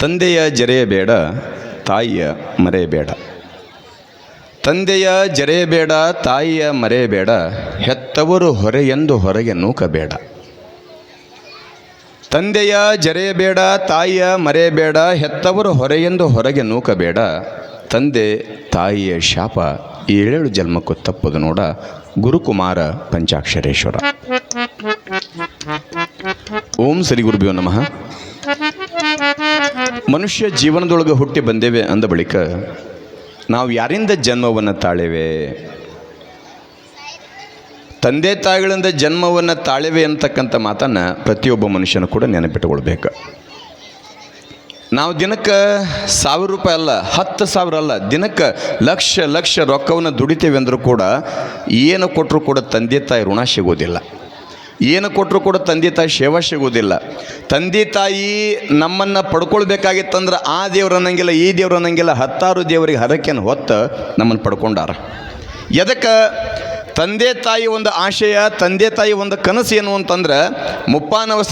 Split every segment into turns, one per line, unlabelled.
ತಂದೆಯ ಜರೆಯಬೇಡ, ತಾಯಿಯ ಮರೆಯಬೇಡ. ತಂದೆಯ ಜರೆಯಬೇಡ, ತಾಯಿಯ ಮರೆಯಬೇಡ, ಹೆತ್ತವರು ಹೊರೆಯೆಂದು ಹೊರಗೆ ನೂಕಬೇಡ. ತಂದೆಯ ಜರೆಯಬೇಡ, ತಾಯಿಯ ಮರೆಯಬೇಡ, ಹೆತ್ತವರು ಹೊರೆಯೆಂದು ಹೊರಗೆ ನೂಕಬೇಡ. ತಂದೆ ತಾಯಿಯ ಶಾಪ ಏಳೇಳು ಜನ್ಮಕ್ಕೂ ತಪ್ಪದು ನೋಡ. ಗುರುಕುಮಾರ ಪಂಚಾಕ್ಷರೇಶ್ವರ. ಓಂ ಶ್ರೀ ಗುರುಭ್ಯೋ ನಮಃ. ಮನುಷ್ಯ ಜೀವನದೊಳಗೆ ಹುಟ್ಟಿ ಬಂದೇವೆ ಅಂದ ಬಳಿಕ ನಾವು ಯಾರಿಂದ ಜನ್ಮವನ್ನು ತಾಳೇವೆ? ತಂದೆ ತಾಯಿಗಳಿಂದ ಜನ್ಮವನ್ನು ತಾಳೇವೆ ಅಂತಕ್ಕಂಥ ಮಾತನ್ನು ಪ್ರತಿಯೊಬ್ಬ ಮನುಷ್ಯನು ಕೂಡ ನೆನಪಿಟ್ಟುಕೊಳ್ಬೇಕು. ನಾವು ದಿನಕ್ಕೆ 1000 ರೂಪಾಯಿ ಅಲ್ಲ, 10,000 ಅಲ್ಲ, ದಿನಕ್ಕೆ ಲಕ್ಷ ಲಕ್ಷ ರೊಕ್ಕವನ್ನು ದುಡಿತೇವೆ ಅಂದರೂ ಕೂಡ ಏನು ಕೊಟ್ಟರೂ ಕೂಡ ತಂದೆ ತಾಯಿ ಋಣ ಸಿಗೋದಿಲ್ಲ. ಏನು ಕೊಟ್ಟರೂ ಕೂಡ ತಂದೆ ತಾಯಿ ಸೇವಾ ಸಿಗೋದಿಲ್ಲ. ತಂದೆ ತಾಯಿ ನಮ್ಮನ್ನು ಪಡ್ಕೊಳ್ಬೇಕಾಗಿತ್ತಂದ್ರೆ ಆ ದೇವ್ರು ಅನ್ನಂಗಿಲ್ಲ, ಈ ದೇವ್ರು ಅನ್ನಂಗಿಲ್ಲ, 10 ದೇವರಿಗೆ ಹರಕೆಯನ್ನು ಹೊತ್ತು ನಮ್ಮನ್ನು ಪಡ್ಕೊಂಡಾರ. ಎದಕ್ಕೆ? ತಂದೆ ತಾಯಿ ಒಂದು ಆಶಯ, ತಂದೆ ತಾಯಿ ಒಂದು ಕನಸು ಏನು ಅಂತಂದ್ರೆ ಮುಪ್ಪಾನವ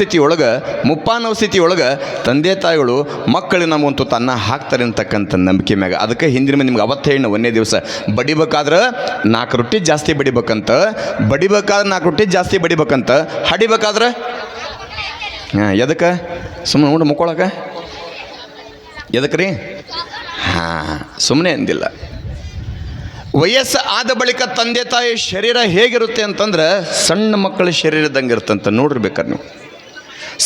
ಸ್ಥಿತಿಯೊಳಗೆ ತಂದೆ ತಾಯಿಗಳು ಮಕ್ಕಳಿಗೆ ನಮಗಂತೂ ಅನ್ನ ಹಾಕ್ತಾರೆ ಅಂತಕ್ಕಂಥ ನಂಬಿಕೆ ಮ್ಯಾಗ. ಅದಕ್ಕೆ ಹಿಂದಿನ ನಿಮ್ಗೆ ಅವತ್ತು ಹೇಳಿ ಒಂದೇ ದಿವಸ ಬಡಿಬೇಕಾದ್ರೆ 4 ರೊಟ್ಟಿ ಜಾಸ್ತಿ ಬಡಿಬೇಕಂತ, 4 ರೊಟ್ಟಿ ಜಾಸ್ತಿ ಬಡಿಬೇಕಂತ, ಹಡಿಬೇಕಾದ್ರೆ ಎದಕ್ಕೆ? ಸುಮ್ಮನೆ ನೋಡಿ ಮುಕ್ಕೊಳಕ ಎದಕ್ಕೆ ರೀ? ಸುಮ್ಮನೆ ಅಂದಿಲ್ಲ. ವಯಸ್ಸು ಆದ ಬಳಿಕ ತಂದೆ ತಾಯಿ ಶರೀರ ಹೇಗಿರುತ್ತೆ ಅಂತಂದ್ರೆ ಸಣ್ಣ ಮಕ್ಕಳ ಶರೀರ ಇದ್ದಂಗೆ ಇರ್ತಂತ. ನೋಡಿರ್ಬೇಕಾದ್ರೆ ನೀವು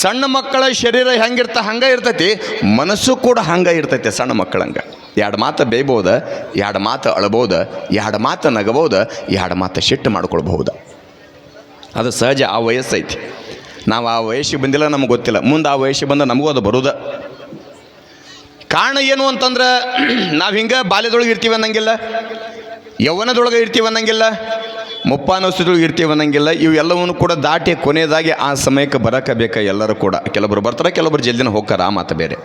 ಸಣ್ಣ ಮಕ್ಕಳ ಶರೀರ ಹಂಗೆ ಇರ್ತೈತಿ, ಮನಸ್ಸು ಕೂಡ ಹಂಗೆ ಇರ್ತೈತಿ. ಸಣ್ಣ ಮಕ್ಕಳಂಗೆ 2 ಮಾತು ಬೇಯ್ಬೋದ, 2 ಮಾತು ಅಳಬೋದು, 2 ಮಾತು ನಗಬಹುದು, 2 ಮಾತು ಸಿಟ್ಟು ಮಾಡ್ಕೊಳ್ಬಹುದು. ಅದು ಸಹಜ. ಆ ವಯಸ್ಸೈತಿ. ನಾವು ಆ ವಯಸ್ಸಿಗೆ ಬಂದಿಲ್ಲ, ನಮಗೆ ಗೊತ್ತಿಲ್ಲ. ಮುಂದೆ ಆ ವಯಸ್ಸಿಗೆ ಬಂದ ನಮಗೂ ಅದು ಬರೋದ. ಕಾರಣ ಏನು ಅಂತಂದ್ರೆ ನಾವು ಹಿಂಗೆ ಬಾಲ್ಯದೊಳಗೆ ಇರ್ತೀವಿ ಅನ್ನಂಗಿಲ್ಲ, ಯೌವನದೊಳಗೆ ಇರ್ತೀವಿ ಅನ್ನಂಗಿಲ್ಲ, ಮುಪ್ಪಾನವಸ್ಥೆದೊಳಗೆ ಇರ್ತೀವಿ ಅನ್ನಂಗಿಲ್ಲ. ಇವೆಲ್ಲವನ್ನೂ ಕೂಡ ದಾಟಿ ಕೊನೆಯದಾಗಿ ಆ ಸಮಯಕ್ಕೆ ಬರೋಕೆ ಬೇಕಾ ಎಲ್ಲರೂ ಕೂಡ. ಕೆಲವರು ಬರ್ತಾರೆ, ಕೆಲವರು ಜಲ್ದಿನ ಹೋಗ್ತಾರೆ, ಆ ಮಾತು ಬೇರೆ.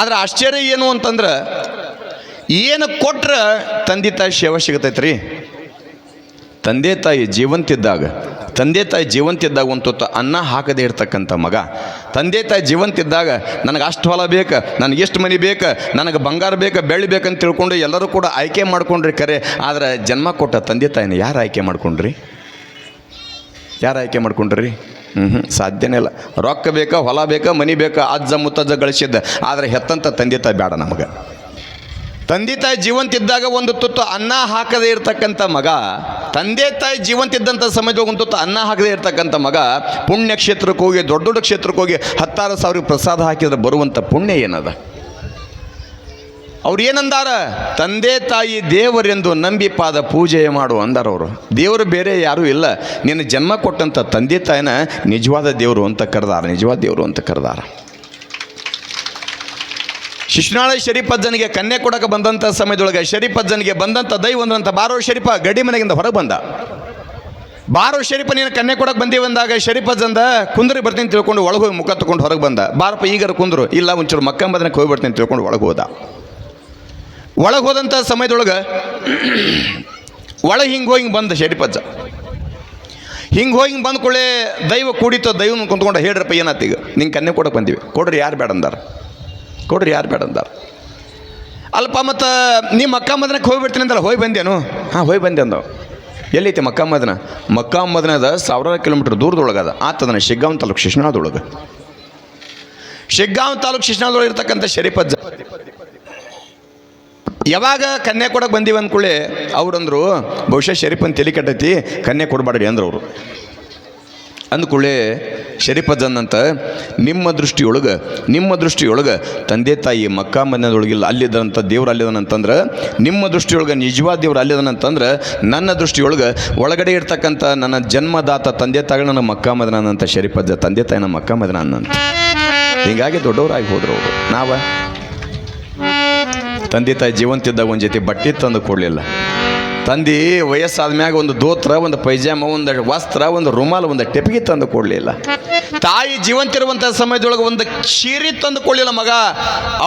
ಆದರೆ ಆಶ್ಚರ್ಯ ಏನು ಅಂತಂದ್ರೆ ಏನು ಕೊಟ್ರೆ ತಂದೆ ತಾಯಿ ಸೇವೆ ಸಿಗತೈತೆ ರೀ. ತಂದೆ ತಾಯಿ ಜೀವಂತಿದ್ದಾಗ ಒಂದು ತುತ್ತು ಅನ್ನ ಹಾಕದೇ ಇರ್ತಕ್ಕಂಥ ಮಗ, ತಂದೆ ತಾಯಿ ಜೀವಂತಿದ್ದಾಗ ನನಗೆ ಅಷ್ಟು ಹೊಲ ಬೇಕು, ನನಗೆ ಎಷ್ಟು ಮನೆ ಬೇಕು, ನನಗೆ ಬಂಗಾರ ಬೇಕು, ಬೆಳ್ಳಿ ಬೇಕಂತ ತಿಳ್ಕೊಂಡು ಎಲ್ಲರೂ ಕೂಡ ಆಯ್ಕೆ ಮಾಡ್ಕೊಂಡ್ರಿ ಖರೆ. ಆದರೆ ಜನ್ಮ ಕೊಟ್ಟ ತಂದೆ ತಾಯಿನ ಯಾರು ಆಯ್ಕೆ ಮಾಡ್ಕೊಂಡ್ರಿ? ಸಾಧ್ಯನೇ ಇಲ್ಲ. ರೊಕ್ಕ ಬೇಕಾ, ಹೊಲ ಬೇಕಾ, ಮನೆ ಬೇಕಾ, ಅಜ್ಜ ಮುತ್ತಜ್ಜ ಗಳಿಸಿದ್ದ. ಆದರೆ ಹೆತ್ತಂತ ತಂದೆ ತಾಯಿ ಬೇಡ ನಮಗೆ. ತಂದೆ ತಾಯಿ ಜೀವಂತಿದ್ದಾಗ ಒಂದು ತುತ್ತು ಅನ್ನ ಹಾಕದೇ ಇರ್ತಕ್ಕಂಥ ಮಗ, ತಂದೆ ತಾಯಿ ಜೀವಂತಿದ್ದಂಥ ಸಮಯದಾಗ ಒಂದು ತುತ್ತು ಅನ್ನ ಹಾಕದೇ ಇರ್ತಕ್ಕಂಥ ಮಗ ಪುಣ್ಯ ಕ್ಷೇತ್ರಕ್ಕೆ ಹೋಗಿ, ದೊಡ್ಡ ಕ್ಷೇತ್ರಕ್ಕೆ ಹೋಗಿ 16,000 ಪ್ರಸಾದ ಹಾಕಿದ್ರೆ ಬರುವಂಥ ಪುಣ್ಯ ಏನದ? ಅವ್ರು ಏನಂದಾರ? ತಂದೆ ತಾಯಿ ದೇವರೆಂದು ನಂಬಿ ಪಾದ ಪೂಜೆ ಮಾಡು ಅಂದಾರ ಅವರು. ದೇವರು ಬೇರೆ ಯಾರೂ ಇಲ್ಲ, ನಿನ್ನ ಜನ್ಮ ಕೊಟ್ಟಂಥ ತಂದೆ ತಾಯಿನ ನಿಜವಾದ ದೇವರು ಅಂತ ಕರೆದಾರ. ಶಿಶುನಾಳ ಶರೀಫಜ್ಜನಿಗೆ ಕನ್ಯೆ ಕೊಡಕ್ಕೆ ಬಂದಂಥ ಸಮಯದೊಳಗೆ ಶರೀಫಜ್ಜನಿಗೆ ಬಂದಂಥ ದೈವ ಅಂದ್ರಂತ, ಬಾರೋ ಶರೀಫ, ಗಡಿ ಮನೆಗಿಂದ ಹೊರಗೆ ಬಂದ. ಬಾರೋ ಶರೀಫ, ನೀನು ಕನ್ಯೆ ಕೊಡಕ್ಕೆ ಬಂದೀವಿ ಅಂದಾಗ ಶರೀಫಜ್ಜಂದ ಕುಂದ್ರಿ ಬರ್ತೀನಿ ತಿಳ್ಕೊಂಡು ಒಳಗೆ ಹೋಗಿ ಮುಖ ತಗೊಂಡು ಹೊರಗೆ ಬಂದ. ಬಾರಪ್ಪ ಈಗಾರ ಕುಂದ್ರು, ಇಲ್ಲ ಒಂಚೂರು ಮಕ್ಕಂಬದನಕ್ಕೆ ಹೋಗಿ ಬರ್ತೀನಿ ತಿಳ್ಕೊಂಡು ಒಳಗೆ ಹೋದ. ಒಳಗೆ ಹೋದಂಥ ಸಮಯದೊಳಗೆ ಒಳಗೆ ಹಿಂಗೆ ಬಂದ ಶರೀಫಜ್ಜ. ಹಿಂಗೆ ಹೋಗಿ ಬಂದ್ಕೊಳ್ಳೆ ದೈವ ಕೂಡಿತು. ದೈವನ ಕುಂತ್ಕೊಂಡು ಹೇಳ್ರಪ್ಪ ಏನಾತೀಗ, ನಿಂಗೆ ಕನ್ಯೆ ಕೊಡಕ್ಕೆ ಬಂದೀವಿ, ಕೊಡ್ರಿ ಯಾರು ಬೇಡ ಅಂದಾರ. ಅಲ್ಪ ಮತ್ತು ನೀ ಮಕ್ಕಂಬದನಕ್ಕೆ ಹೋಗಿಬಿಡ್ತೀನಿ ಅಂತಲ್ಲ, ಹೋಗಿ ಬಂದೇನು? ಹೋಗಿ ಬಂದೆ ಅಂದವು. ಎಲ್ಲೈತಿ ಮಕ್ಕಂಬದನ? ಮಕ್ಕಂಬದನದ 1000 ಕಿಲೋಮೀಟ್ರ್ ದೂರದೊಳಗದ. ಆತದನ ಶಿಗ್ಗಾಂವ್ ತಾಲೂಕು ಶಿಶುನಾಳದೊಳಗೆ. ಇರ್ತಕ್ಕಂಥ ಶರೀಫಜ್ಜ ಯಾವಾಗ ಕನ್ಯೆ ಕೊಡಕ್ಕೆ ಬಂದೀವಿ ಅಂದ್ಕೊಳ್ಳಿ ಅವ್ರಂದ್ರು, ಬಹುಶಃ ಶರೀಫನ್ ತಲೆ ಕೆಟ್ಟೈತಿ, ಕನ್ಯೆ ಕೊಡಬೇಡ್ರಿ ಅಂದ್ರು ಅವರು. ಅಂದ್ಕೊಳ್ಳೆ ಶರೀಫಜ್ಜನಂತ, ನಿಮ್ಮ ದೃಷ್ಟಿಯೊಳಗೆ ತಂದೆ ತಾಯಿ ಮಕ್ಕಾ ಮನೆಯೊಳಗಿಲ್ಲ, ಅಲ್ಲಿದ್ದಾನಂತ ದೇವ್ರು ಅಲ್ಲಿದ್ದಾನಂತಂದ್ರೆ, ನಿಮ್ಮ ದೃಷ್ಟಿಯೊಳಗೆ ನಿಜವಾದ ದೇವ್ರು ಅಲ್ಲಿದ್ದಾನಂತಂದ್ರೆ, ನನ್ನ ದೃಷ್ಟಿಯೊಳಗೆ ಒಳಗಡೆ ಇರ್ತಕ್ಕಂಥ ನನ್ನ ಜನ್ಮದಾತ ತಂದೆ ತಾಯಿ ನನ್ನ ಮಕ್ಕಾ ಮದನಂತ ಶರೀಫಜ್ಜ ತಂದೆ ತಾಯಿನ ಮಕ್ಕಾ ಮದನ ಅನ್ನಂತ. ಹೀಗಾಗಿ ದೊಡ್ಡವರಾಗಿ ಹೋದ್ರು ಅವರು. ತಂದೆ ತಾಯಿ ಜೀವಂತಿದ್ದಾಗ ಒಂದು ಜೊತೆ ಬಟ್ಟೆ ತಂದು ಕೊಡಲಿಲ್ಲ, ತಂದು ವಯಸ್ಸಾದ ಮ್ಯಾಗ ಒಂದು ದೋತ್ರ, ಒಂದು ಪೈಜಾಮ, ಒಂದು ವಸ್ತ್ರ, ಒಂದು ರುಮಾಲ, ಒಂದು ಟೆಪಿಗೆ ತಂದು ಕೊಡಲಿಲ್ಲ. ತಾಯಿ ಜೀವಂತಿರುವಂಥ ಸಮಯದೊಳಗೆ ಒಂದು ಶೀರಿ ತಂದು ಕೊಡಲಿಲ್ಲ ಮಗ.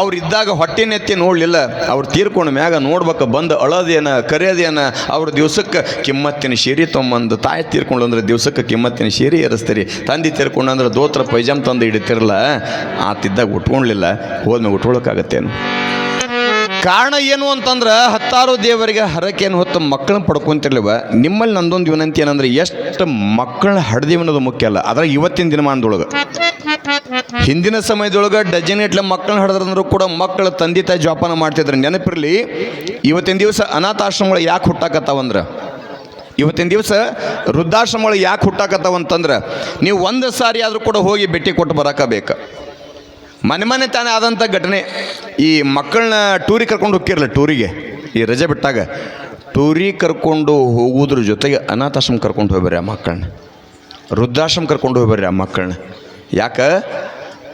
ಅವ್ರಿದ್ದಾಗ ಹೊಟ್ಟೆನೆತ್ತಿ ನೋಡಲಿಲ್ಲ. ಅವ್ರು ತೀರ್ಕೊಂಡ ಮ್ಯಾಗ ನೋಡ್ಬೇಕು, ಬಂದು ಅಳೋದೇನ ಕರೆಯೋದೇನ. ಅವ್ರ ದಿವ್ಸಕ್ಕೆ ಕಿಮ್ಮತ್ತಿನ ಶೀರಿ ತೊಗೊಂಬಂದು, ತಾಯಿ ತೀರ್ಕೊಂಡು ಅಂದ್ರೆ ದಿವ್ಸಕ್ಕೆ ಕಿಮ್ಮತ್ತಿನ ಶೀರಿ ಏರಿಸ್ತೀರಿ. ತಂದೆ ತೀರ್ಕೊಂಡು ಅಂದ್ರೆ ದೋತ್ರ ಪೈಜಾಮ್ ತಂದು ಹಿಡಿತಿರಲ್ಲ. ಆತಿದ್ದಾಗ ಉಟ್ಕೊಳ್ಲಿಲ್ಲ, ಹೋದ್ಮೇಲೆ ಉಟ್ಕೊಳಕ್ಕಾಗತ್ತೇನು? ಕಾರಣ ಏನು ಅಂತಂದ್ರೆ ಹತ್ತಾರು ದೇವರಿಗೆ ಹರಕೆಯನ್ನು ಹೊತ್ತು ಮಕ್ಕಳನ್ನ ಪಡ್ಕೊಂತಿರ್ಲಿವ. ನಿಮ್ಮಲ್ಲಿ ನಂದೊಂದು ವಿನಂತಿ ಏನಂದ್ರೆ, ಎಷ್ಟು ಮಕ್ಕಳನ್ನ ಹಡ್ದೀವಿ ಅನ್ನೋದು ಮುಖ್ಯ ಅಲ್ಲ. ಅದ್ರಾಗ ಇವತ್ತಿನ ದಿನಮಾನದೊಳಗೆ, ಹಿಂದಿನ ಸಮಯದೊಳಗೆ ಡಜನ್ ಇಟ್ಲೆ ಮಕ್ಕಳನ್ನ ಹಡ್ದ್ರಂದ್ರೂ ಕೂಡ ಮಕ್ಕಳ ತಂದೆ ತಾಯಿ ಜೋಪಾನ ಮಾಡ್ತಿದ್ರು. ನೆನಪಿರಲಿ, ಇವತ್ತಿನ ದಿವಸ ಅನಾಥಾಶ್ರಮಗಳು ಯಾಕೆ ಹುಟ್ಟಾಕತ್ತಾವಂದ್ರೆ, ಇವತ್ತಿನ ದಿವಸ ವೃದ್ಧಾಶ್ರಮಗಳು ಯಾಕೆ ಹುಟ್ಟಾಕತ್ತಾವಂತಂದ್ರೆ, ನೀವು ಒಂದು ಸಾರಿ ಆದರೂ ಕೂಡ ಹೋಗಿ ಭೇಟಿ ಕೊಟ್ಟು ಬರೋಕಬೇಕು. ಮನೆ ತಾನೇ ಆದಂಥ ಘಟನೆ. ಈ ಮಕ್ಕಳನ್ನ ಟೂರಿಗೆ ಕರ್ಕೊಂಡು ಹೋಗಿರಲ್ಲ, ಟೂರಿಗೆ ಈ ರಜೆ ಬಿಟ್ಟಾಗ ಟೂರಿಗೆ ಕರ್ಕೊಂಡು ಹೋಗೋದ್ರ ಜೊತೆಗೆ ಅನಾಥಾಶ್ರಮ ಕರ್ಕೊಂಡು ಹೋಗ್ಬರ್ರಿ ಆ ಮಕ್ಕಳನ್ನ, ವೃದ್ಧಾಶ್ರಮ ಕರ್ಕೊಂಡು ಹೋಗ್ಬರ್ರಿ ಆ ಮಕ್ಕಳನ್ನ. ಯಾಕೆ?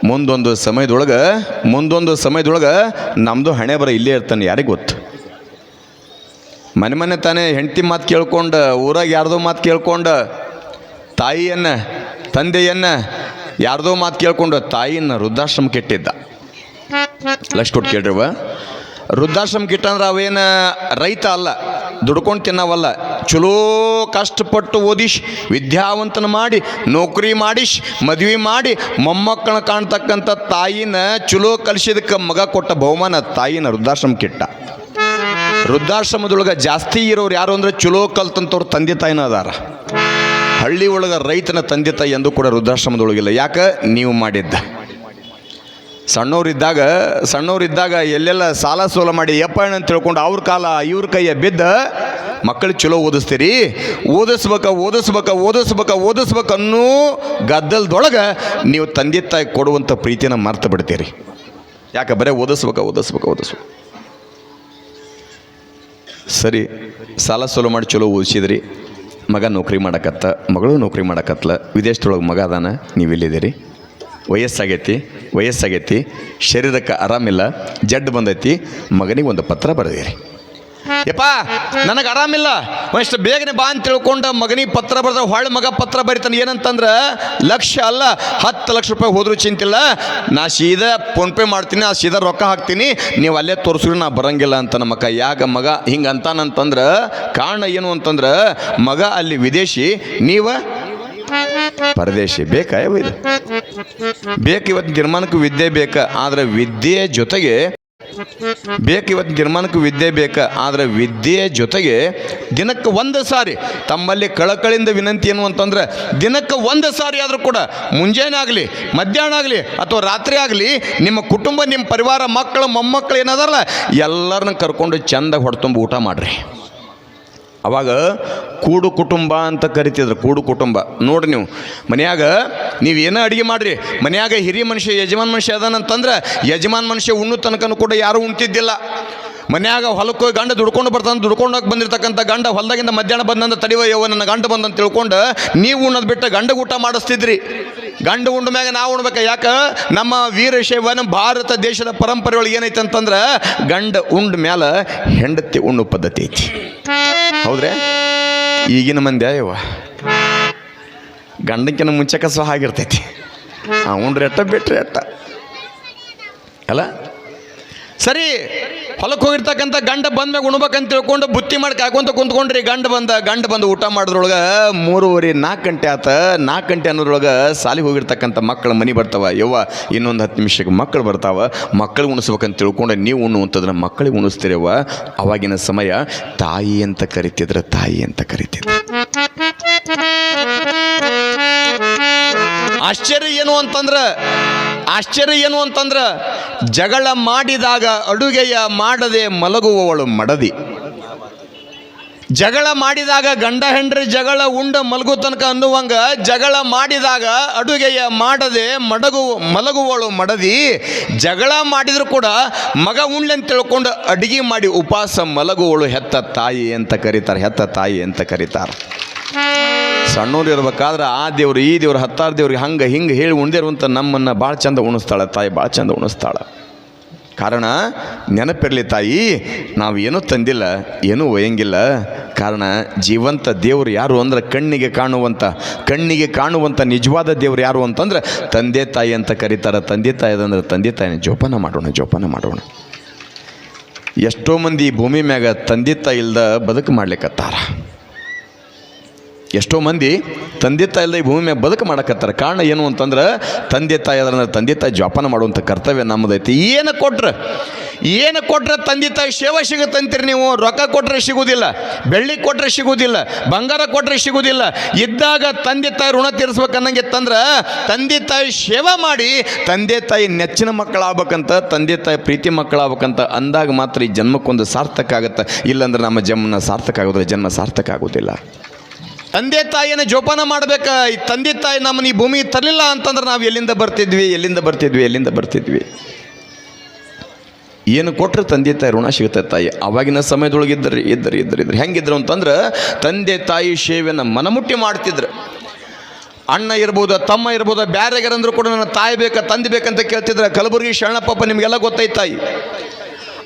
ಮುಂದೊಂದು ಸಮಯದೊಳಗೆ ನಮ್ಮದು ಹಣೆ ಬರ ಇಲ್ಲೇ ಇರ್ತಾನೆ, ಯಾರಿಗೆ ಗೊತ್ತು? ಮನೆ ತಾನೇ ಹೆಂಡತಿ ಮಾತು ಕೇಳ್ಕೊಂಡು, ಊರಾಗ ಯಾರ್ದೋ ಮಾತು ಕೇಳ್ಕೊಂಡು, ತಾಯಿಯನ್ನು ತಂದೆಯನ್ನು ಯಾರ್ದೋ ಮಾತು ಕೇಳ್ಕೊಂಡು ತಾಯಿನ ವೃದ್ಧಾಶ್ರಮಕ್ಕೆ ಇಟ್ಟಿದ್ದ. ಲಕ್ಷ ಕೊಟ್ಟು ಕೇಳ್ರಿವ, ವೃದ್ಧಾಶ್ರಮಕ್ಕೆ ಇಟ್ಟಂದ್ರೆ ಅವೇನು ರೈತ ಅಲ್ಲ, ದುಡ್ಕೊಂಡು ತಿನ್ನವಲ್ಲ. ಚಲೋ ಕಷ್ಟಪಟ್ಟು ಓದಿಶ್, ವಿದ್ಯಾವಂತನ ಮಾಡಿ, ನೌಕರಿ ಮಾಡಿಶ್, ಮದುವೆ ಮಾಡಿ, ಮೊಮ್ಮಕ್ಕಳನ್ನ ಕಾಣ್ತಕ್ಕಂಥ ತಾಯಿನ ಚಲೋ ಕಲಿಸಿದಕ್ಕೆ ಮಗ ಕೊಟ್ಟ ಬಹುಮಾನ ತಾಯಿನ ವೃದ್ಧಾಶ್ರಮಕ್ಕೆ ಇಟ್ಟ. ವೃದ್ಧಾಶ್ರಮದೊಳಗೆ ಜಾಸ್ತಿ ಇರೋರು ಯಾರು ಅಂದರೆ ಚಲೋ ಕಲ್ತಂಥವ್ರು ತಂದೆ ತಾಯಿನ ಅದಾರ. ಹಳ್ಳಿ ಒಳಗೆ ರೈತನ ತಂದೆ ತಾಯಿ ಎಂದು ಕೂಡ ವೃದ್ಧಾಶ್ರಮದೊಳಗಿಲ್ಲ. ಯಾಕೆ? ನೀವು ಮಾಡಿದ್ದ. ಸಣ್ಣವರಿದ್ದಾಗ ಎಲ್ಲೆಲ್ಲ ಸಾಲ ಸೋಲ ಮಾಡಿ ಯಪ್ಪಣ್ಣ ಅಂತ ತಿಳ್ಕೊಂಡು ಅವ್ರ ಕಾಲ ಇವ್ರ ಕೈಯ ಬಿದ್ದ ಮಕ್ಕಳು ಚಲೋ ಓದಿಸ್ತೀರಿ. ಓದಿಸ್ಬೇಕು ಅನ್ನೋ ಗದ್ದಲದೊಳಗೆ ನೀವು ತಂದೆ ತಾಯಿ ಕೊಡುವಂಥ ಪ್ರೀತಿನ ಮರ್ತು ಬಿಡ್ತೀರಿ. ಯಾಕೆ? ಬರೀ ಓದಿಸ್ಬೇಕು. ಸರಿ, ಸಾಲ ಸೋಲ ಮಾಡಿ ಚಲೋ ಓದಿಸಿದ್ರಿ. ಮಗ ನೌಕರಿ ಮಾಡಕತ್ತ, ಮಗಳು ನೌಕರಿ ಮಾಡಕತ್ಲ, ವಿದೇಶದೊಳಗೆ ಮಗ ಅದಾನ, ನೀವಿಲ್ಲಿದ್ದೀರಿ. ವಯಸ್ಸಾಗೈತಿ, ಶರೀರಕ್ಕೆ ಆರಾಮಿಲ್ಲ, ಜಡ್ಡು ಬಂದೈತಿ. ಮಗನಿಗೆ ಒಂದು ಪತ್ರ ಬರೆದಿರಿ. ಯಪ್ಪ ನನಗೆ ಆರಾಮಿಲ್ಲ, ಇಷ್ಟು ಬೇಗನೆ ಬಾ ಅಂತ ತಿಳ್ಕೊಂಡು ಮಗನಿಗೆ ಪತ್ರ ಬರೆದ. ಹೊಳ್ಳಿ ಮಗ ಪತ್ರ ಬರಿತಾನೆ. ಏನಂತಂದ್ರೆ, ಲಕ್ಷ ಅಲ್ಲ 10 ಲಕ್ಷ ರೂಪಾಯಿ ಹೋದ್ರೂ ಚಿಂತಿಲ್ಲ, ನಾ ಸೀದಾ ಫೋನ್ಪೇ ಮಾಡ್ತೀನಿ, ಆ ಸೀದಾ ರೊಕ್ಕ ಹಾಕ್ತೀನಿ, ನೀವು ಅಲ್ಲೇ ತೋರಿಸ್ರಿ, ನಾ ಬರಂಗಿಲ್ಲ ಅಂತ ನಮ್ಮ ಮಗ. ಯಾಕೆ ಮಗ ಹಿಂಗೆ ಅಂತಾನಂತಂದ್ರೆ ಕಾರಣ ಏನು ಅಂತಂದ್ರೆ, ಮಗ ಅಲ್ಲಿ ವಿದೇಶಿ, ನೀವ ಪರದೇಶಿ. ಬೇಕಾ ಇದು? ಬೇಕು. ಇವತ್ತಿನ ತೀರ್ಮಾನಕ್ಕೂ ವಿದ್ಯೆ ಬೇಕಾ, ಆದರೆ ವಿದ್ಯೆ ಜೊತೆಗೆ ವಿದ್ಯೆ ಜೊತೆಗೆ ದಿನಕ್ಕೆ ಒಂದು ಸಾರಿ ತಮ್ಮಲ್ಲಿ ಕಳಕಳಿಂದ ವಿನಂತಿ ಏನು ಅಂತಂದ್ರೆ, ದಿನಕ್ಕೆ ಒಂದು ಸಾರಿ ಆದರೂ ಕೂಡ ಮುಂಜಾನೆ ಆಗಲಿ, ಮಧ್ಯಾಹ್ನ ಆಗಲಿ, ಅಥವಾ ರಾತ್ರಿ ಆಗಲಿ, ನಿಮ್ಮ ಕುಟುಂಬ, ನಿಮ್ಮ ಪರಿವಾರ, ಮಕ್ಕಳು, ಮೊಮ್ಮಕ್ಕಳು ಏನದಾರಲ್ಲ ಎಲ್ಲರನ್ನ ಕರ್ಕೊಂಡು ಚೆಂದಾಗಿ ಹೊಡ್ತುಂಬ ಊಟ ಮಾಡಿರಿ. ಅವಾಗ ಕೂಡು ಕುಟುಂಬ ಅಂತ ಕರಿತಿದ್ರು. ಕೂಡು ಕುಟುಂಬ ನೋಡ್ರಿ, ನೀವು ಮನೆಯಾಗ ನೀವೇನೋ ಅಡುಗೆ ಮಾಡಿರಿ, ಮನೆಯಾಗ ಹಿರಿಯ ಮನುಷ್ಯ, ಯಜಮಾನ್ ಮನುಷ್ಯ ಅದಾನಂತಂದ್ರೆ, ಯಜಮಾನ್ ಮನುಷ್ಯ ಉಣ್ಣು ತನಕನೂ ಕೂಡ ಯಾರೂ ಉಣ್ತಿದ್ದಿಲ್ಲ. ಮನ್ಯಾಗ ಹೊಲಕ್ಕೆ ಹೋಗಿ ಗಂಡ ದುಡ್ಕೊಂಡು ಬರ್ತಾನೆ, ದುಡ್ಕೊಂಡೋಗಿ ಬಂದಿರ್ತಕ್ಕಂಥ ಗಂಡ ಹೊಲದಾಗಿಂದ ಮಧ್ಯಾಹ್ನ ಬಂದಂತ ತಡಿವ ಯವ್ವ ನನ್ನ ಗಂಡ ಬಂದಂತ ತಿಳ್ಕೊಂಡು ನೀವು ಉಣ್ಣೋದು ಬಿಟ್ಟು ಗಂಡ ಊಟ ಮಾಡಿಸ್ತಿದ್ರಿ. ಗಂಡ ಉಂಡ ಮ್ಯಾಗ ನಾವು ಉಣ್ಬೇಕು. ಯಾಕೆ? ನಮ್ಮ ವೀರಶೈವ, ನಮ್ಮ ಭಾರತ ದೇಶದ ಪರಂಪರೆ ಒಳಗೆ ಏನೈತೆ ಅಂತಂದ್ರೆ, ಗಂಡ ಉಂಡ ಮ್ಯಾಲ ಹೆಂಡತಿ ಉಣ್ಣು ಪದ್ಧತಿ ಐತಿ. ಹೌದ್ರಿ? ಈಗಿನ ಮಂದಿ ಅಯ್ಯವ ಗಂಡಕ್ಕಿಂತ ಮುಂಚೆ ಕಸ ಆಗಿರ್ತೈತಿ. ಉಂಡ್ರೆ ಎಟ್ಟ ಬಿಟ್ರೆ ಎಟ್ಟ ಅಲ್ಲ. ಸರಿ, ಹೊಲಕ್ಕೆ ಹೋಗಿರ್ತಕ್ಕಂಥ ಗಂಡ ಬಂದ್ಮ್ಯಾಗ ಉಣ್ಬೇಕಂತ ತಿಳ್ಕೊಂಡು ಬುತ್ತಿ ಮಾಡಿ ಕಾಯ್ಕೊಂತ ಕುಂತ್ಕೊಂಡ್ರಿ. ಗಂಡ ಬಂದು ಊಟ ಮಾಡಿದ್ರೊಳಗೆ 3:30-4 ಗಂಟೆ ಆತ. 4 ಗಂಟೆ ಅನ್ನೋದ್ರೊಳಗೆ ಸಾಲಿಗೆ ಹೋಗಿರ್ತಕ್ಕಂಥ ಮಕ್ಕಳು ಮನೆ ಬರ್ತಾವ. ಯವ್ವ ಇನ್ನೊಂದು 10 ನಿಮಿಷಕ್ಕೆ ಮಕ್ಕಳು ಬರ್ತಾವ. ಮಕ್ಕಳಿಗೆ ಉಣಿಸ್ಬೇಕಂತ ತಿಳ್ಕೊಂಡು ನೀವು ಉಣ್ಣುವಂಥದ್ದನ್ನ ಮಕ್ಕಳಿಗೆ ಉಣಿಸ್ತೀರವ್ವ. ಅವಾಗಿನ ಸಮಯ ತಾಯಿ ಅಂತ ಕರಿತಿದ್ರು. ಆಶ್ಚರ್ಯ ಏನು ಅಂತಂದ್ರೆ ಜಗಳ ಮಾಡಿದಾಗ ಅಡುಗೆಯ ಮಾಡದೆ ಮಲಗುವವಳು ಮಡದಿ. ಜಗಳ ಮಾಡಿದಾಗ ಗಂಡ ಹೆಂಡ್ರಿ ಜಗಳ ಉಂಡ ಮಲಗು ತನಕ ಅನ್ನುವಂಗ, ಜಗಳ ಮಾಡಿದಾಗ ಅಡುಗೆಯ ಮಾಡದೆ ಮಲಗುವವಳು ಮಡದಿ. ಜಗಳ ಮಾಡಿದ್ರು ಕೂಡ ಮಗ ಉಣ್ಲೆ ಅಂತ ತಿಳ್ಕೊಂಡು ಅಡುಗೆ ಮಾಡಿ ಉಪವಾಸ ಮಲಗುವವಳು ಹೆತ್ತ ತಾಯಿ ಅಂತ ಕರೀತಾರೆ. ಸಣ್ಣವ್ರು ಇರ್ಬೇಕಾದ್ರೆ ಆ ದೇವ್ರು ಈ ದೇವ್ರು 10 ದೇವ್ರಿಗೆ ಹಿಂಗೆ ಹೇಳಿ ಉಣ್ದಿರುವಂಥ ನಮ್ಮನ್ನು ಭಾಳ ಚಂದ ಉಣಿಸ್ತಾಳೆ ತಾಯಿ, ಭಾಳ ಚಂದ ಉಣಿಸ್ತಾಳೆ. ಕಾರಣ ನೆನಪಿರಲಿ ತಾಯಿ, ನಾವು ಏನೂ ತಂದಿಲ್ಲ, ಏನೂ ಒಯ್ಯಂಗಿಲ್ಲ, ಕಾರಣ ಜೀವಂತ ದೇವರು ಯಾರು ಅಂದ್ರೆ ಕಣ್ಣಿಗೆ ಕಾಣುವಂಥ ನಿಜವಾದ ದೇವರು ಯಾರು ಅಂತಂದ್ರೆ ತಂದೆ ತಾಯಿ ಅಂತ ಕರೀತಾರೆ. ತಂದೆ ತಾಯಿ ಅದಂದ್ರೆ ತಂದೆ ತಾಯಿನ ಜೋಪಾನ ಮಾಡೋಣ. ಎಷ್ಟೋ ಮಂದಿ ಈ ಭೂಮಿ ಮ್ಯಾಗ ತಂದೆ ತಾಯಿ ಇಲ್ದ ಬದುಕು ಮಾಡ್ಲಿಕ್ಕತ್ತಾರ. ಎಷ್ಟೋ ಮಂದಿ ತಂದೆ ತಾಯಿ ಇಲ್ಲದೆ ಈ ಭೂಮಿ ಮ್ಯಾಗ ಬದುಕು ಮಾಡಕತ್ತಾರ. ಕಾರಣ ಏನು ಅಂತಂದ್ರೆ ತಂದೆ ತಾಯಿ ಅದ್ರ ತಂದೆ ತಾಯಿ ಜೋಪಾನ ಮಾಡುವಂಥ ಕರ್ತವ್ಯ ನಮ್ಮದೈತಿ. ಏನು ಕೊಟ್ರೆ ತಂದೆ ತಾಯಿ ಸೇವೆ ಸಿಗುತ್ತಂತೀರಿ ನೀವು. ರೊಕ್ಕ ಕೊಟ್ಟರೆ ಸಿಗುವುದಿಲ್ಲ, ಬೆಳ್ಳಿ ಕೊಟ್ಟರೆ ಸಿಗುವುದಿಲ್ಲ, ಬಂಗಾರ ಕೊಟ್ಟರೆ ಸಿಗುವುದಿಲ್ಲ. ಇದ್ದಾಗ ತಂದೆ ತಾಯಿ ಋಣ ತೀರಿಸ್ಬೇಕನ್ನಂಗಿತ್ತಂದ್ರೆ ತಂದೆ ತಾಯಿ ಸೇವೆ ಮಾಡಿ ತಂದೆ ತಾಯಿ ನೆಚ್ಚಿನ ಮಕ್ಕಳಾಗ್ಬೇಕಂತ, ತಂದೆ ತಾಯಿ ಪ್ರೀತಿ ಮಕ್ಕಳಾಗ್ಬೇಕಂತ ಅಂದಾಗ ಮಾತ್ರ ಈ ಜನ್ಮಕ್ಕೊಂದು ಸಾರ್ಥಕ ಆಗುತ್ತೆ. ಇಲ್ಲಾಂದ್ರೆ ನಮ್ಮ ಜನ್ಮ ಸಾರ್ಥಕ ಆಗೋದಿಲ್ಲ, ಜನ್ಮ ಸಾರ್ಥಕ ಆಗೋದಿಲ್ಲ. ತಂದೆ ತಾಯಿಯನ್ನು ಜೋಪಾನ ಮಾಡ್ಬೇಕು. ಈ ತಂದೆ ತಾಯಿ ನಮ್ಮನ್ನ ಈ ಭೂಮಿಗೆ ತರಲಿಲ್ಲ ಅಂತಂದ್ರೆ ನಾವು ಎಲ್ಲಿಂದ ಬರ್ತಿದ್ವಿ. ಏನು ಕೊಟ್ಟರೆ ತಂದೆ ತಾಯಿ ಋಣ ಸಿಗುತ್ತೆ ತಾಯಿ. ಆವಾಗಿನ ಸಮಯದೊಳಗೆ ಇದ್ದರು ಹೆಂಗಿದ್ರು ಅಂತಂದ್ರೆ ತಂದೆ ತಾಯಿ ಸೇವೆಯನ್ನು ಮನಮುಟ್ಟಿ ಮಾಡ್ತಿದ್ರು. ಅಣ್ಣ ಇರ್ಬೋದು, ತಮ್ಮ ಇರ್ಬೋದು, ಬ್ಯಾರೆಗರಂದ್ರೂ ಕೂಡ ನನ್ನ ತಾಯಿ ಬೇಕಾ ತಂದೆ ಬೇಕಂತ ಕೇಳ್ತಿದ್ರು. ಕಲಬುರಗಿ ಶರಣಪ್ಪಪ್ಪ ನಿಮಗೆಲ್ಲ ಗೊತ್ತೈತೆ. ತಾಯಿ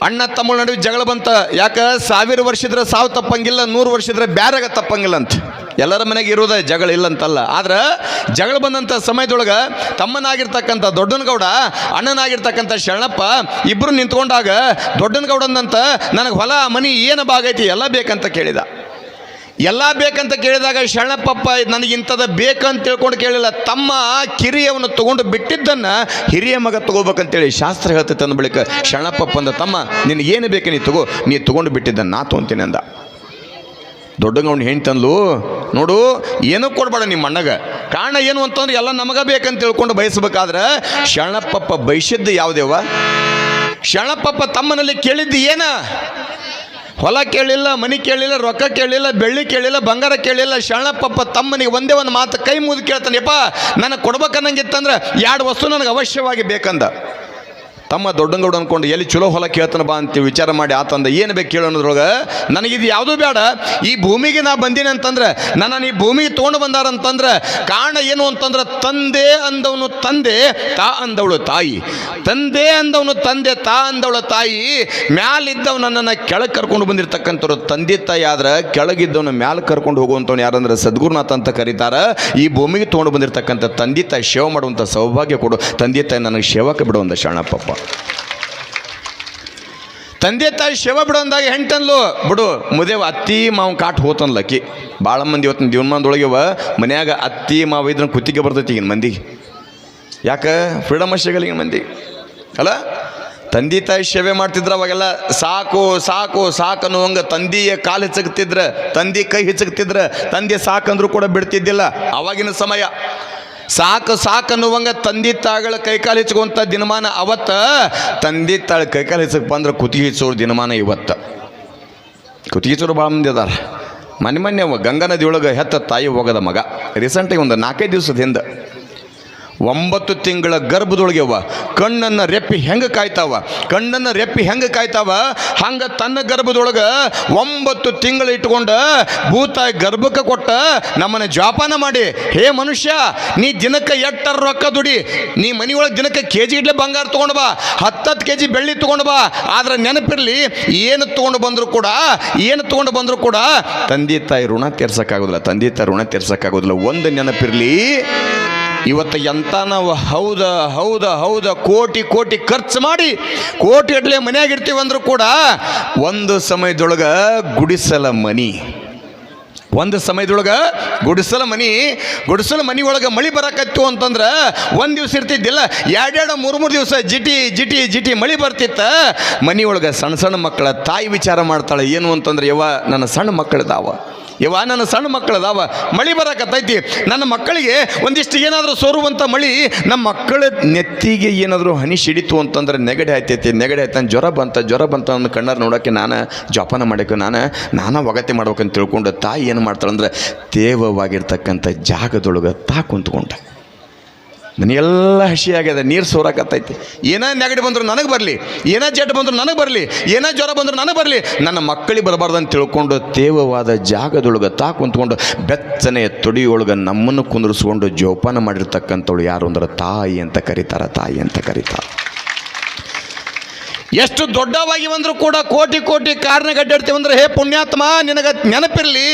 ಅಣ್ಣ ತಮ್ಮ ನಡುವೆ ಜಗಳ ಬಂತ. ಯಾಕೆ 1000 ವರ್ಷಿದ್ರೆ ಸಾವು ತಪ್ಪಂಗಿಲ್ಲ, 100 ವರ್ಷಿದ್ರೆ ಬ್ಯಾರೆಗ ತಪ್ಪಂಗಿಲ್ಲ ಅಂತ. ಎಲ್ಲರ ಮನೆಗೆ ಇರೋದೇ ಜಗಳ ಇಲ್ಲಂತಲ್ಲ. ಆದ್ರೆ ಜಗಳ ಬಂದಂಥ ಸಮಯದೊಳಗೆ ತಮ್ಮನಾಗಿರ್ತಕ್ಕಂಥ ದೊಡ್ಡನಗೌಡ, ಅಣ್ಣನಾಗಿರ್ತಕ್ಕಂಥ ಶರಣಪ್ಪ ಇಬ್ಬರು ನಿಂತ್ಕೊಂಡಾಗ ದೊಡ್ಡನಗೌಡನಂತ ನನಗೆ ಹೊಲ ಮನಿ ಏನು ಭಾಗೈತಿ ಎಲ್ಲ ಬೇಕಂತ ಕೇಳಿದಾಗ ಶರಣಪ್ಪಪ್ಪ ನನಗಿಂಥದ ಬೇಕಂತ ತಿಳ್ಕೊಂಡು ಕೇಳಿಲ್ಲ. ತಮ್ಮ ಕಿರಿಯವನು ತೊಗೊಂಡು ಬಿಟ್ಟಿದ್ದನ್ನು ಹಿರಿಯ ಮಗ ತೊಗೋಬೇಕಂತೇಳಿ ಶಾಸ್ತ್ರ ಹೇಳ್ತೈತೆ ಅಂದ ಬಳಿಕ ಶರಣಪ್ಪಪ್ಪ ಅಂದ, ತಮ್ಮ ನಿನಗೇನು ಬೇಕು ನೀ ತೊಗೊಂಡು ಬಿಟ್ಟಿದ್ದನ್ನು ನಾ ತೊಗೊಂತೀನಿ ಅಂದ. ದೊಡ್ಡಗೌಡ ಹೆಣ್ತಂದ್ಲು, ನೋಡು ಏನೂ ಕೊಡಬೇಡ ನಿಮ್ಮ ಅಣ್ಣಗ. ಕಾರಣ ಏನು ಅಂತಂದ್ರೆ ಎಲ್ಲ ನಮಗ ಬೇಕಂತ ತಿಳ್ಕೊಂಡು ಬಯಸ್ಬೇಕಾದ್ರೆ ಶರಣಪ್ಪಪ್ಪ ಬಯಸಿದ್ದು ಯಾವುದೇವ? ಶರಣಪ್ಪಪ್ಪ ತಮ್ಮನಲ್ಲಿ ಕೇಳಿದ್ದು ಏನ? ಹೊಲ ಕೇಳಿಲ್ಲ, ಮನಿ ಕೇಳಿಲ್ಲ, ರೊಕ್ಕ ಕೇಳಿಲ್ಲ, ಬೆಳ್ಳಿ ಕೇಳಿಲ್ಲ, ಬಂಗಾರ ಕೇಳಿಲ್ಲ. ಶರಣಪ್ಪಪ್ಪ ತಮ್ಮನಿಗೆ ಒಂದೇ ಒಂದು ಮಾತು ಕೈ ಮುಗಿದು ಕೇಳ್ತಾನೆ, ಯಪ್ಪ ನನಗೆ ಕೊಡ್ಬೇಕನ್ನಂಗಿತ್ತಂದ್ರೆ 2 ವಸ್ತು ನನಗೆ ಅವಶ್ಯವಾಗಿ ಬೇಕಂದ. ತಮ್ಮ ದೊಡ್ಡಂಗೌಡ ಅಂದ್ಕೊಂಡು ಎಲ್ಲಿ ಚಲೋ ಹೊಲ ಕೇಳ್ತಾನೆ ಬಾ ಅಂತ ವಿಚಾರ ಮಾಡಿ ಆತಂದ, ಏನು ಬೇಕು ಕೇಳೋ ಅನ್ನೋದ್ರೊಳಗೆ ನನಗಿದು ಯಾವುದೂ ಬೇಡ, ಈ ಭೂಮಿಗೆ ನಾ ಬಂದೀನಿ ಅಂತಂದ್ರೆ ನನ್ನ ಈ ಭೂಮಿಗೆ ತೊಗೊಂಡು ಬಂದಾರಂತಂದ್ರೆ ಕಾರಣ ಏನು ಅಂತಂದ್ರೆ ತಂದೆ ಅಂದವನು ತಂದೆ, ತಾ ಅಂದವಳು ತಾಯಿ. ತಂದೆ ಅಂದವನು ತಂದೆ, ತಾ ಅಂದವಳು ತಾಯಿ. ಮ್ಯಾಲಿದ್ದವ್ ನನ್ನನ್ನು ಕೆಳಗೆ ಕರ್ಕೊಂಡು ಬಂದಿರತಕ್ಕಂಥವ್ರು ತಂದೆ ತಾಯಿ. ಆದ್ರೆ ಕೆಳಗಿದ್ದವನ ಮ್ಯಾಲೆ ಕರ್ಕೊಂಡು ಹೋಗುವಂಥವ್ನು ಯಾರಂದ್ರೆ ಸದ್ಗುರುನಾಥ ಅಂತ ಕರೀತಾರೆ. ಈ ಭೂಮಿಗೆ ತೊಗೊಂಡು ಬಂದಿರತಕ್ಕಂಥ ತಂದೆ ತಾಯಿ ಸೇವೆ ಮಾಡುವಂಥ ಸೌಭಾಗ್ಯ ಕೊಡು. ತಂದೆ ತಾಯಿ ನನಗೆ ಸೇವಕ್ಕೆ ಬಿಡುವಂಥ ಶರಣಪ್ಪಪ್ಪ. ತಂದೆ ತಾಯಿ ಸೇವೆ ಬಿಡೋಂದಾಗ ಹೆಂಟನ್ಲು ಬಿಡು ಮುದೇವ ಅತ್ತಿ ಮಾವ ಕಾಟ್ ಹೋತನ್ಲಕ್ಕಿ. ಭಾಳ ಮಂದಿ ಇವತ್ತಿನ ಜೀವನದೊಳಗೆವ ಮನ್ಯಾಗ ಅತ್ತಿ ಮಾವ ಇದ್ರ ಕುತ್ತಿಗೆ ಬರ್ತೈತಿ ಈಗಿನ ಮಂದಿಗೆ. ಯಾಕೆ ಫ್ರೀಡಮ್ ಸಿಗಲ್ಲ ಈಗಿನ ಮಂದಿಗೆ ಅಲ್ಲ. ತಂದೆ ತಾಯಿ ಸೇವೆ ಮಾಡ್ತಿದ್ರು ಅವಾಗೆಲ್ಲ. ಸಾಕು ಅನ್ನುವಂಗೆ ತಂದೆಯ ಕಾಲು ಹೆಚ್ಚಕ್ತಿದ್ರೆ, ತಂದೆ ಕೈ ಹೆಚ್ಚಕ್ತಿದ್ರೆ, ತಂದೆ ಸಾಕಂದ್ರೂ ಕೂಡ ಬಿಡ್ತಿದ್ದಿಲ್ಲ ಅವಾಗಿನ ಸಮಯ. ಸಾಕು ಅನ್ನುವಂಗೆ ತಂದೆ ತಾಯಿಗಳ ಕೈಕಾಲು ಹೆಚ್ಚುವಂಥ ದಿನಮಾನ ಅವತ್ತ. ತಂದೆ ತಾಯಿ ಕೈಕಾಲು ಹೆಚ್ಚಕ್ಕೆ ಬಂದ್ರೆ ಕುತ್ತಿಗೆ ಹೆಚ್ಚೋರು ದಿನಮಾನ ಇವತ್ತು. ಕುತ್ತಿಗೆ ಹೆಚ್ಚೋರು ಭಾಳ ಮಂದಿ ಅದಾರ. ಮೊನ್ನೆ ಗಂಗಾ ನದಿ ಒಳಗೆ ಹೆತ್ತ ತಾಯಿ ಹೋಗದ ಮಗ ರೀಸೆಂಟಾಗಿ ಒಂದು 4-5 ದಿವಸದ ಹಿಂದೆ 9 ತಿಂಗಳ ಗರ್ಭದೊಳಗೆವ ಕಣ್ಣನ್ನು ರೆಪ್ಪಿ ಹೆಂಗೆ ಕಾಯ್ತಾವ ಹಂಗೆ ತನ್ನ ಗರ್ಭದೊಳಗೆ 9 ತಿಂಗಳು ಇಟ್ಕೊಂಡು ಭೂತಾಯಿ ಗರ್ಭಕ್ಕೆ ಕೊಟ್ಟ ನಮ್ಮನ್ನು ಜೋಪಾನ ಮಾಡಿ, ಹೇ ಮನುಷ್ಯ ನೀ ದಿನಕ್ಕೆ 8 ರೊಕ್ಕ ದುಡಿ, ನೀ ಮನೆಯೊಳಗೆ ದಿನಕ್ಕೆ KG ಇಡ್ಲೆ ಬಂಗಾರ ತೊಗೊಂಡು ಬಾ, 10 KG ಬೆಳ್ಳಿ ತೊಗೊಂಡು ಬಾ. ಆದ್ರೆ ನೆನಪಿರಲಿ, ಏನು ತೊಗೊಂಡು ಬಂದರೂ ಕೂಡ ತಂದೆ ತಾಯಿ ಋಣ ತೀರ್ಸಕ್ಕಾಗೋದಿಲ್ಲ. ಒಂದು ನೆನಪಿರಲಿ, ಇವತ್ತು ಎಂತ ನಾವು ಹೌದ ಕೋಟಿ ಖರ್ಚು ಮಾಡಿ ಕೋಟಿ ಗಟ್ಟಲೆ ಮನೆಯಾಗಿರ್ತೀವಿ ಅಂದ್ರೂ ಕೂಡ ಒಂದು ಸಮಯದೊಳಗೆ ಗುಡಿಸಲ ಮನಿ ಒಳಗೆ ಮಳಿ ಬರಕತ್ತು ಅಂತಂದ್ರೆ ಒಂದು ದಿವಸ ಇರ್ತಿದ್ದಿಲ್ಲ, 2-3 ದಿವಸ ಜಿಟಿ ಮಳಿ ಬರ್ತಿತ್ತ. ಮನಿ ಒಳಗೆ ಸಣ್ಣ ಮಕ್ಕಳ ತಾಯಿ ವಿಚಾರ ಮಾಡ್ತಾಳೆ, ಏನು ಅಂತಂದ್ರೆ ಯವ್ವ ನನ್ನ ಸಣ್ಣ ಮಕ್ಕಳದಾವ, ಮಳಿ ಬರಕತ್ತೈತಿ, ನನ್ನ ಮಕ್ಕಳಿಗೆ ಒಂದಿಷ್ಟು ಏನಾದರೂ ಸೋರುವಂಥ ಮಳಿ ನಮ್ಮ ಮಕ್ಕಳ ನೆತ್ತಿಗೆ ಏನಾದರೂ ಹನಿ ಸಿಡಿತು ಅಂತಂದ್ರೆ ನೆಗಡಿ ಆಯ್ತು ಜ್ವರ ಬಂತ ನನ್ನ ಕಣ್ಣಾರು ನೋಡೋಕ್ಕೆ ನಾನು ಜೋಪಾನ ಮಾಡೋಕ್ಕೆ ನಾನು ಒಗತೆ ಮಾಡ್ಬೇಕಂತ ತಿಳ್ಕೊಂಡು ತಾಯಿ ಏನು ಮಾಡ್ತಾಳಂದ್ರೆ ತೇವವಾಗಿರ್ತಕ್ಕಂಥ ಜಾಗದೊಳಗೆ ಕುಂತ್ಕೊಂಡ. ಮನೆಯೆಲ್ಲ ಹಸಿಯಾಗ್ಯದ, ನೀರು ಸೋರಾಕತ್ತೈತಿ. ಏನೋ ನೆಗಡಿ ಬಂದ್ರು ನನಗೆ ಬರಲಿ, ಏನೋ ಜಡ್ಡು ಬಂದ್ರು ನನಗೆ ಬರಲಿ, ಏನೋ ಜ್ವರ ಬಂದ್ರು ನನಗೆ ಬರಲಿ, ನನ್ನ ಮಕ್ಕಳಿಗೆ ಬರಬಾರ್ದು ಅಂತ ತಿಳ್ಕೊಂಡು ತೇವವಾದ ಜಾಗದೊಳಗೆ ಕುಂತ್ಕೊಂಡು ಬೆಚ್ಚನೆಯ ತೊಡಿಯೊಳಗೆ ನಮ್ಮನ್ನು ಕುಂದಿರಿಸ್ಕೊಂಡು ಜೋಪಾನ ಮಾಡಿರ್ತಕ್ಕಂಥವಳು ಯಾರು ಅಂದ್ರೆ ತಾಯಿ ಅಂತ ಕರೀತಾರೆ. ಎಷ್ಟು ದೊಡ್ಡವಾಗಿ ಬಂದರೂ ಕೂಡ ಕೋಟಿ ಕೋಟಿ ಕಾರ್ನಾಗ ಅಡ್ಡಾಡ್ತೀವಿ ಅಂದ್ರೆ, ಹೇ ಪುಣ್ಯಾತ್ಮ, ನಿನಗೆ ನೆನಪಿರಲಿ,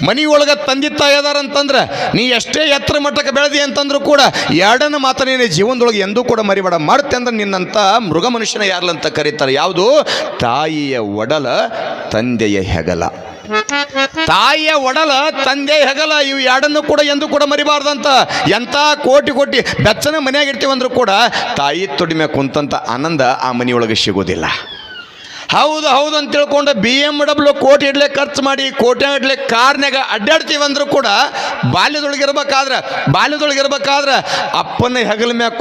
ಮನೆಯೊಳಗೆ ತಂದೆ ತಾಯಿ ಅದಾರಂತಂದ್ರೆ ನೀ ಎಷ್ಟೇ ಎತ್ತರ ಮಟ್ಟಕ್ಕೆ ಬೆಳೆದಿ ಅಂತಂದ್ರೂ ಕೂಡ ಎರಡನ್ನ ಮಾತ್ರ ನೀನು ಜೀವನದೊಳಗೆ ಎಂದೂ ಕೂಡ ಮರಿಬೇಡ. ಮಾಡ್ತೆ ಅಂದ್ರೆ ನಿನ್ನಂಥ ಮೃಗ ಮನುಷ್ಯನ ಯಾರ್ಲಂತ ಕರೀತಾರೆ. ಯಾವುದು? ತಾಯಿಯ ಒಡಲ, ತಂದೆಯ ಹೆಗಲ. ತಾಯಿಯ ಒಡಲ, ತಂದೆ ಹೆಗಲ, ಇವು ಎರಡನ್ನು ಕೂಡ ಎಂದೂ ಕೂಡ ಮರಿಬಾರ್ದಂತ. ಎಂಥ ಕೋಟಿ ಕೋಟಿ ಬೆಚ್ಚನ ಮನೆಯಾಗ ಇರ್ತೀವಂದ್ರೂ ಕೂಡ ತಾಯಿ ತೊಡಿ ಮ್ಯಾಗ ಕುಂತಂಥ ಆನಂದ ಆ ಮನೆಯೊಳಗೆ ಸಿಗೋದಿಲ್ಲ. ಹೌದು ಹೌದು ಅಂತ ತಿಳ್ಕೊಂಡು BMW ಕೋಟಿ ಇಡ್ಲೆ ಖರ್ಚು ಮಾಡಿ ಕೋಟಿ ಇಡ್ಲೆ ಕಾರ್ನಾಗ ಅಡ್ಡಾಡ್ತೀವಂದ್ರೂ ಕೂಡ ಬಾಲ್ಯದೊಳಗಿರ್ಬೇಕಾದ್ರೆ ಅಪ್ಪನ ಹೆಗಲ ಮ್ಯಾಗ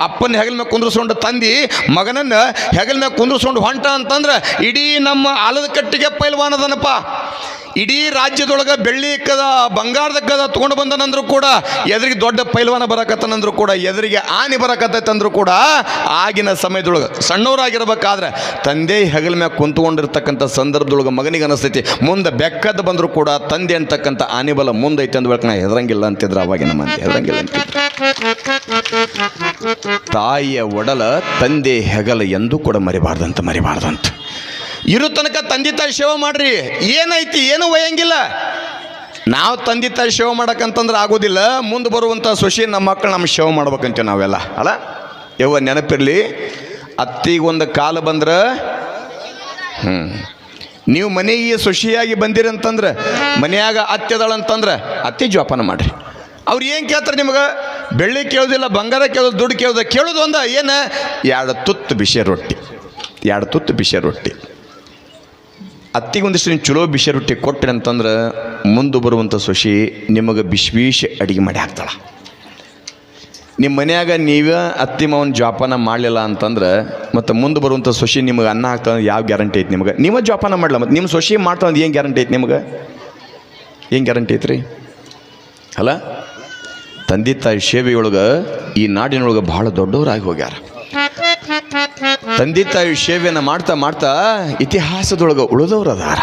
ಅಪ್ಪನ ಹೆಗಲ ಮ್ಯಾಗ ಕುಂದ್ರಿಸ್ಕೊಂಡು ತಂದಿ ಮಗನನ್ನು ಹೆಗಲ ಮ್ಯಾಗ ಕುಂದ್ರಿಸ್ಕೊಂಡು ಹೊಂಟ ಅಂತಂದ್ರೆ ಇಡೀ ನಮ್ಮ ಆಲದ ಕಟ್ಟಿಗೆ ಪೈಲ್ವಾನದನಪ್ಪ. ಇಡೀ ರಾಜ್ಯದೊಳಗೆ ಬೆಳ್ಳಿ ಕದ ಬಂಗಾರದ ಕದ ತೊಗೊಂಡು ಬಂದನಂದ್ರು ಕೂಡ, ಎದುರಿಗೆ ದೊಡ್ಡ ಪೈಲ್ವಾನ ಬರಕತ್ತನಂದ್ರು ಕೂಡ, ಎದುರಿಗೆ ಆನೆ ಬರಕತ್ತಂದ್ರು ಕೂಡ, ಆಗಿನ ಸಮಯದೊಳಗೆ ಸಣ್ಣವರಾಗಿರ್ಬೇಕಾದ್ರೆ ತಂದೆ ಹೆಗಲ ಮ್ಯಾಗ ಕುಂತ್ಕೊಂಡಿರ್ತಕ್ಕಂಥ ಸಂದರ್ಭದೊಳಗೆ ಮಗನಿಗೆ ಅನಿಸ್ತೈತಿ, ಮುಂದೆ ಬೆಕ್ಕದ್ದು ಬಂದರೂ ಕೂಡ ತಂದೆ ಅಂತಕ್ಕಂಥ ಆನೆ ಬಲ ಮುಂದೈತೆ ಅಂದ್ಬೇಕು. ನಾ ಹೆದರಂಗಿಲ್ಲ ಅಂತಿದ್ರೆ ಅವಾಗಿನ ಮಂದಿ ಹೆದರಂಗಿಲ್ಲ ಅಂತಿದ್ರು. ತಾಯಿಯ ಒಡಲ, ತಂದೆ ಹೆಗಲ ಎಂದೂ ಕೂಡ ಮರಿಬಾರ್ದಂತ. ಇರೋ ತನಕ ತಂದೆ ತಾಯಿ ಸೇವೆ ಮಾಡ್ರಿ. ಏನೈತಿ? ಏನು ಒಯ್ಯಂಗಿಲ್ಲ. ನಾವು ತಂದೆ ತಾಯಿ ಸೇವೆ ಮಾಡಕ್ಕಂತಂದ್ರೆ ಆಗೋದಿಲ್ಲ. ಮುಂದೆ ಬರುವಂಥ ಸೊಸೆ ನಮ್ಮ ಮಕ್ಕಳು ನಮ್ಮ ಸೇವೆ ಮಾಡ್ಬೇಕಂತೀವಿ ನಾವೆಲ್ಲ ಅಲ್ಲ. ಯವ್ವ ನೆನಪಿರಲಿ, ಅತ್ತಿಗೊಂದು ಕಾಲ ಬಂದ್ರೆ ನೀವು ಮನೆಗೆ ಸೊಸೆಯಾಗಿ ಬಂದಿರಿ ಅಂತಂದ್ರೆ, ಮನೆಯಾಗ ಅತ್ತೆದಳಂತಂದ್ರೆ ಅತ್ತೆ ಜೋಪಾನ ಮಾಡಿರಿ. ಅವ್ರು ಏನು ಕೇಳ್ತಾರೆ ನಿಮಗೆ? ಬೆಳ್ಳಿ ಕೇಳೋದಿಲ್ಲ, ಬಂಗಾರ ಕೇಳೋದು, ದುಡ್ಡು ಕೇಳೋದು ಒಂದು ಏನು? ಎರಡು ತುತ್ತು ಬಿಸಿ ರೊಟ್ಟಿ. ಅತ್ತಿಗೊಂದಿಷ್ಟು ನೀವು ಚಲೋ ಬಿಸಿ ರೊಟ್ಟಿ ಕೊಟ್ಟಿರಿ ಅಂತಂದ್ರೆ ಮುಂದೆ ಬರುವಂಥ ಸೊಸೆ ನಿಮಗೆ ಬಿಸಿ ಅಡುಗೆ ಮಾಡಿ ಹಾಕ್ತಾಳೆ. ನಿಮ್ಮ ಮನ್ಯಾಗ ನೀವೇ ಅತ್ತಿ ಮಾವನ ಜೋಪಾನ ಮಾಡಲಿಲ್ಲ ಅಂತಂದ್ರೆ ಮತ್ತು ಮುಂದೆ ಬರುವಂಥ ಸೊಸೆ ನಿಮಗೆ ಅನ್ನ ಹಾಕ್ತಾಳೆ, ಯಾವ ಗ್ಯಾರಂಟಿ ಐತಿ ನಿಮಗೆ? ನೀವೇ ಜೋಪಾನ ಮಾಡಲ್ಲ, ಮತ್ತು ನಿಮ್ಮ ಸೊಸೆ ಮಾಡ್ತಾಳೆ, ಏನು ಗ್ಯಾರಂಟಿ ಐತಿ ನಿಮಗೆ? ಏನು ಗ್ಯಾರಂಟಿ ಐತ್ರಿ? ಅಲ್ಲ, ತಂದೆ ತಾಯಿ ಸೇವೆಯೊಳಗೆ ಈ ನಾಡಿನೊಳಗೆ ಭಾಳ ದೊಡ್ಡವರಾಗಿ ಹೋಗ್ಯಾರ. ತಂದೆ ತಾಯಿ ಸೇವೆಯನ್ನು ಮಾಡ್ತಾ ಇತಿಹಾಸದೊಳಗೆ ಉಳಿದವ್ರು ಅದಾರ.